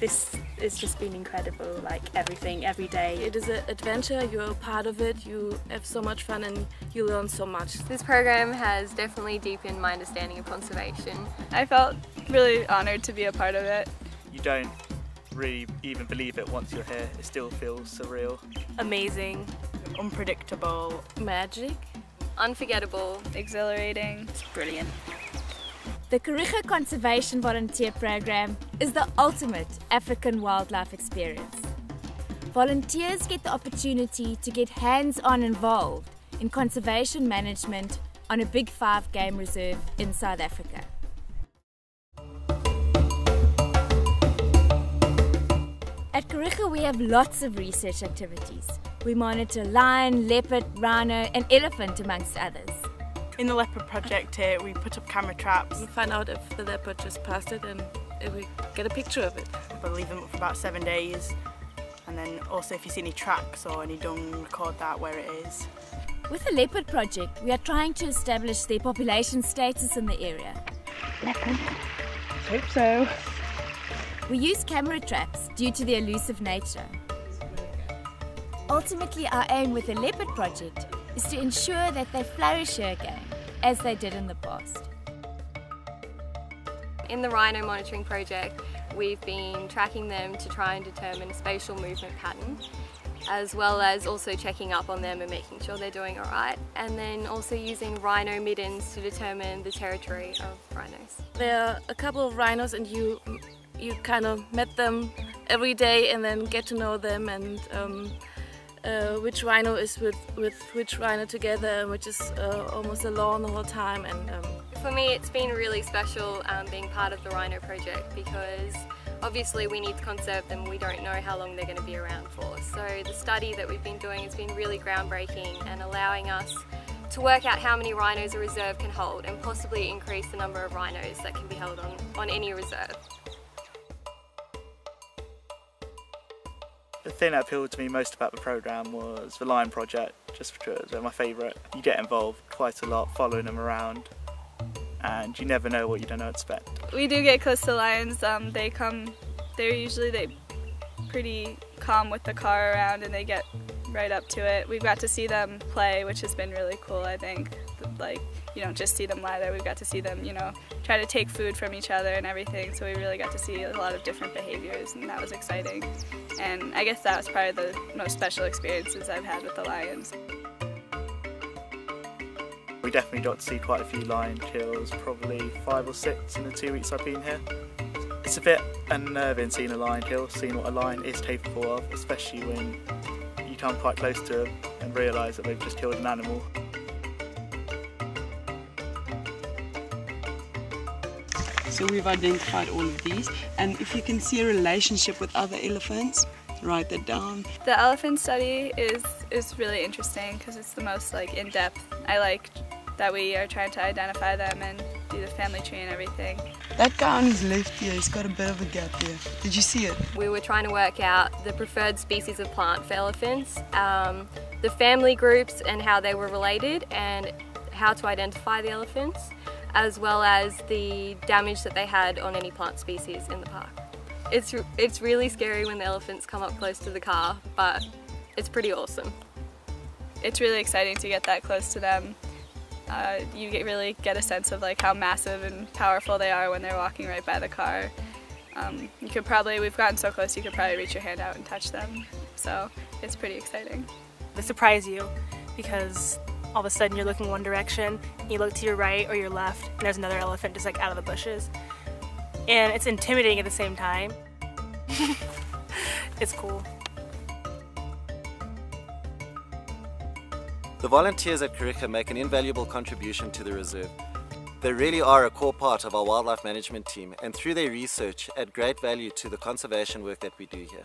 this has just been incredible, like everything, every day. It is an adventure, you're a part of it, you have so much fun and you learn so much. This program has definitely deepened my understanding of conservation. I felt really honoured to be a part of it. You don't really even believe it once you're here, it still feels surreal. Amazing. Unpredictable. Magic. Unforgettable. Exhilarating. It's brilliant. The Kariega Conservation Volunteer Programme is the ultimate African wildlife experience. Volunteers get the opportunity to get hands-on involved in conservation management on a Big 5 game reserve in South Africa. At Kariega we have lots of research activities. We monitor lion, leopard, rhino and elephant amongst others. In the leopard project here we put up camera traps. We find out if the leopard just passed it and we get a picture of it. We'll leave them up for about 7 days, and then also if you see any tracks or any dung, record that where it is. With the leopard project we are trying to establish their population status in the area. Leopard? Hope so. We use camera traps due to their elusive nature. Ultimately, our aim with the leopard project is to ensure that they flourish here again, as they did in the past. In the rhino monitoring project, we've been tracking them to try and determine a spatial movement pattern, as well as also checking up on them and making sure they're doing alright, and then also using rhino middens to determine the territory of rhinos. There are a couple of rhinos and you kind of met them every day and then get to know them and which rhino is with which rhino together and which is almost alone the whole time. And for me it's been really special being part of the rhino project, because obviously we need to conserve them, we don't know how long they're going to be around for. So the study that we've been doing has been really groundbreaking and allowing us to work out how many rhinos a reserve can hold and possibly increase the number of rhinos that can be held on any reserve. The thing that appealed to me most about the programme was the lion project, just because they're my favourite. You get involved quite a lot, following them around, and you never know what you don't know expect. We do get close to lions. They're usually pretty calm with the car around and they get right up to it. We've got to see them play, which has been really cool, I think. Like, you don't just see them lie there, we've got to see them, you know, try to take food from each other and everything, so we really got to see a lot of different behaviors, and that was exciting. And I guess that was probably the most special experiences I've had with the lions. We definitely got to see quite a few lion kills, probably 5 or 6 in the 2 weeks I've been here. It's a bit unnerving seeing a lion kill, seeing what a lion is capable of, especially when you come quite close to them and realise that they've just killed an animal. So we've identified all of these, and if you can see a relationship with other elephants, write that down. The elephant study is really interesting because it's the most in-depth. I like that we are trying to identify them and do the family tree and everything. That guy on his left here, he's got a bit of a gap there. Did you see it? We were trying to work out the preferred species of plant for elephants, the family groups and how they were related, and how to identify the elephants, as well as the damage that they had on any plant species in the park. It's really scary when the elephants come up close to the car, but it's pretty awesome. It's really exciting to get that close to them. You really get a sense of how massive and powerful they are when they're walking right by the car. We've gotten so close you could probably reach your hand out and touch them, so it's pretty exciting. They surprise you because all of a sudden you're looking one direction, you look to your right or your left, and there's another elephant just out of the bushes. And it's intimidating at the same time. It's cool. The volunteers at Kariega make an invaluable contribution to the reserve. They really are a core part of our wildlife management team, and through their research add great value to the conservation work that we do here.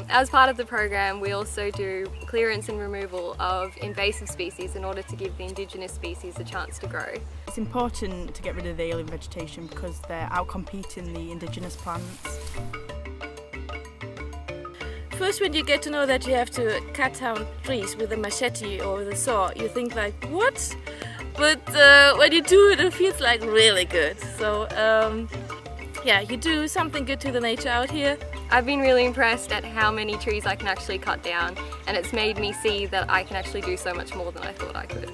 As part of the program, we also do clearance and removal of invasive species in order to give the indigenous species a chance to grow. It's important to get rid of the alien vegetation because they're outcompeting the indigenous plants. First, when you get to know that you have to cut down trees with a machete or with a saw, you think what? But when you do it, it feels really good. So yeah, you do something good to the nature out here. I've been really impressed at how many trees I can actually cut down, and it's made me see that I can actually do so much more than I thought I could.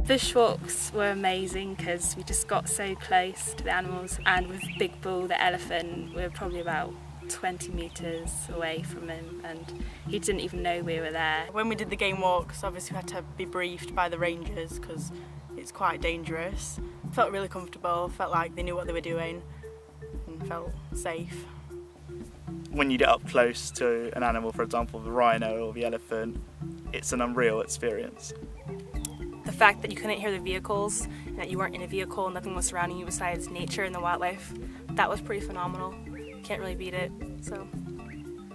Bushwalks were amazing because we just got so close to the animals, and with Big Bull, the elephant, we were probably about 20 metres away from him and he didn't even know we were there. When we did the game walks, obviously we had to be briefed by the rangers because it's quite dangerous. Felt really comfortable, felt like they knew what they were doing and felt safe. When you get up close to an animal, for example the rhino or the elephant, it's an unreal experience. The fact that you couldn't hear the vehicles and that you weren't in a vehicle and nothing was surrounding you besides nature and the wildlife, that was pretty phenomenal. Can't really beat it. So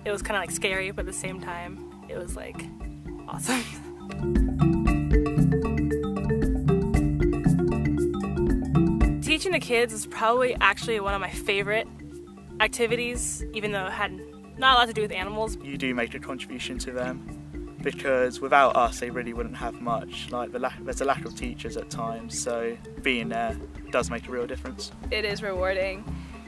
it was kind of like scary, but at the same time it was like awesome. Teaching the kids is probably actually one of my favorite activities, even though it had not a lot to do with animals. You do make a contribution to them, because without us they really wouldn't have much. Like there's a lack of teachers at times, so being there does make a real difference. It is rewarding.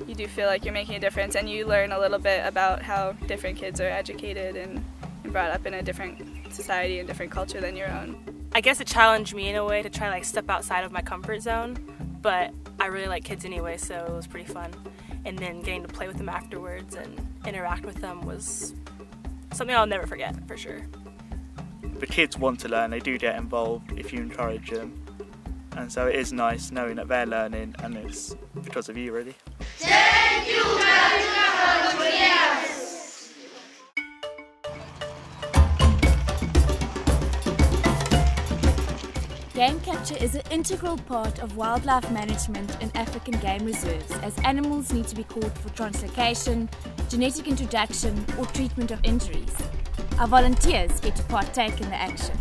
You do feel like you're making a difference, and you learn a little bit about how different kids are educated and brought up in a different society and different culture than your own. I guess it challenged me in a way to try like step outside of my comfort zone, but I really like kids anyway, so it was pretty fun. And then getting to play with them afterwards and interact with them was something I'll never forget, for sure. The kids want to learn, they do get involved if you encourage them. And so it is nice knowing that they're learning, and it's because of you, really. Thank you very much. Game capture is an integral part of wildlife management in African game reserves, as animals need to be caught for translocation, genetic introduction, or treatment of injuries. Our volunteers get to partake in the action.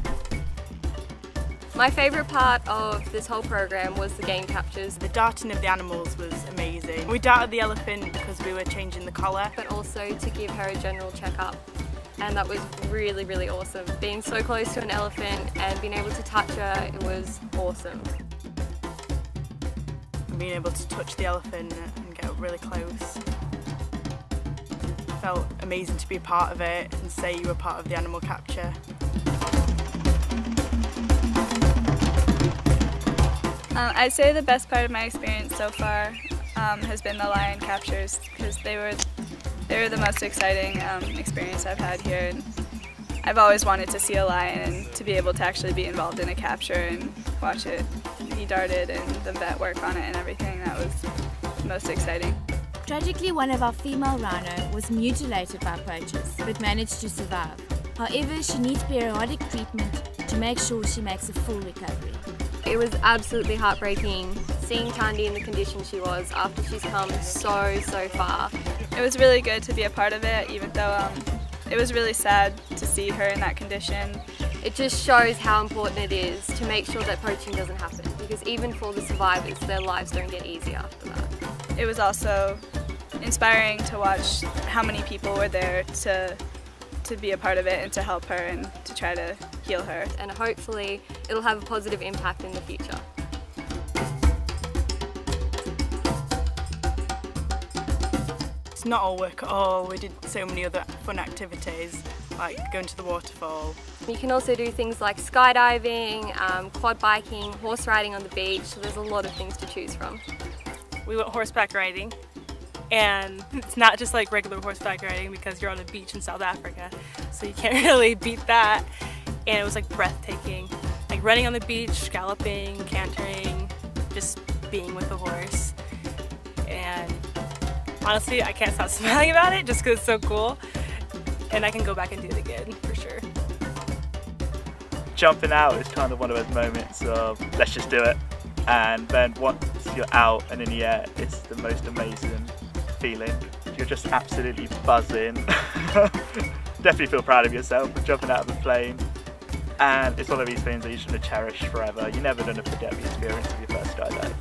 My favourite part of this whole program was the game captures. The darting of the animals was amazing. We darted the elephant because we were changing the collar, but also to give her a general checkup. And that was really, really awesome. Being so close to an elephant and being able to touch her, it was awesome. And being able to touch the elephant and get up really close. It felt amazing to be a part of it and say you were part of the animal capture. I'd say the best part of my experience so far has been the lion captures, because they were the most exciting experience I've had here. And I've always wanted to see a lion, and to be able to actually be involved in a capture and watch it be darted and the vet work on it and everything, that was the most exciting. Tragically, one of our female rhino was mutilated by poachers but managed to survive. However, she needs periodic treatment to make sure she makes a full recovery. It was absolutely heartbreaking seeing Tandy in the condition she was after she's come so far. It was really good to be a part of it, even though it was really sad to see her in that condition. It just shows how important it is to make sure that poaching doesn't happen, because even for the survivors, their lives don't get easier after that. It was also inspiring to watch how many people were there to be a part of it and to help her and to try to heal her. And hopefully it'll have a positive impact in the future. It's not all work at all. We did so many other fun activities, like going to the waterfall. You can also do things like skydiving, quad biking, horse riding on the beach, so there's a lot of things to choose from. We went horseback riding, and it's not just like regular horseback riding because you're on the beach in South Africa, so you can't really beat that. And it was like breathtaking, like running on the beach, galloping, cantering, just being with the horse. And honestly, I can't stop smiling about it just because it's so cool, and I can go back and do it again for sure. Jumping out is kind of one of those moments of let's just do it, and then once you're out and in the air, it's the most amazing feeling. You're just absolutely buzzing. Definitely feel proud of yourself for jumping out of the plane, and it's one of these things that you're just going to cherish forever. You're never going to forget the experience of your first skydive.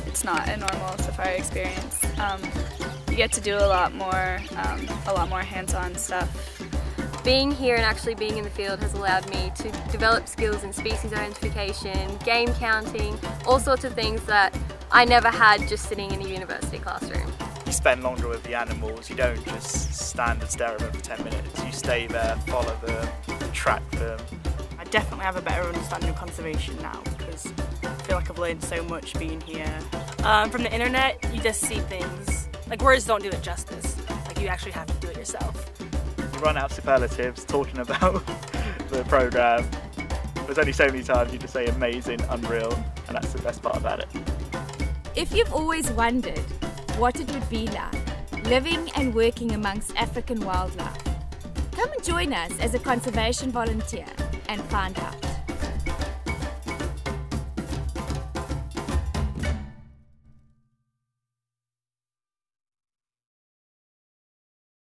It's not a normal safari experience. You get to do a lot more hands-on stuff. Being here and actually being in the field has allowed me to develop skills in species identification, game counting, all sorts of things that I never had just sitting in a university classroom. You spend longer with the animals, you don't just stand and stare at them for 10 minutes, you stay there, follow them, track them. I definitely have a better understanding of conservation now because I feel like I've learned so much being here. From the internet, you just see things, like words don't do it justice, like you actually have to do it yourself. You run out of superlatives talking about the programme. There's only so many times you just say amazing, unreal, and that's the best part about it. If you've always wondered what it would be like living and working amongst African wildlife, come and join us as a conservation volunteer and find out.